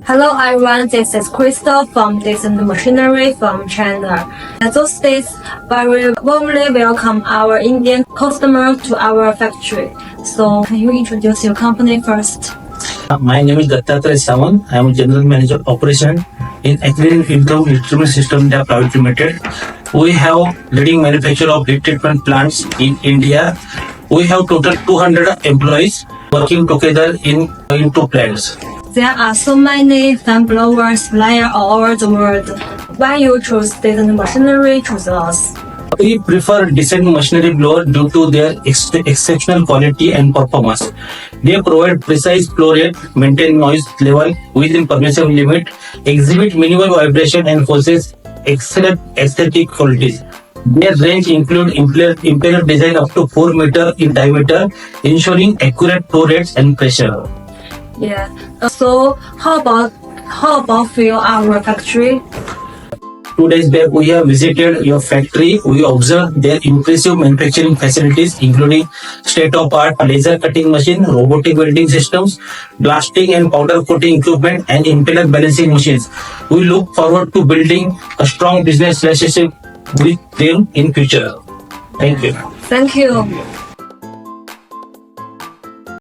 Hello everyone, this is Crystal from Esteemed Machinery from China. At those days, very warmly welcome our Indian customer to our factory. So, can you introduce your company first? My name is Dattatreya Sawan. I am General Manager Operation in Acrylic Income Instrument System India Private Limited. We have leading manufacturer of heat treatment plants in India. We have total 200 employees working together in two plants. There are so many fan blowers suppliers all over the world. Why you choose Esteemed Machinery choose us? We prefer decent machinery blower due to their exceptional quality and performance. They provide precise flow rate, maintain noise level within permissible limit, exhibit minimal vibration and possess excellent aesthetic qualities. Their range include impeller design up to 4 meters in diameter, ensuring accurate flow rates and pressure. Yeah. So how about for our factory? 2 days back, we have visited your factory. We observed their impressive manufacturing facilities, including state-of-art laser cutting machine, robotic welding systems, blasting and powder coating equipment, and impeller balancing machines. We look forward to building a strong business relationship with them in future. Thank you. Thank you.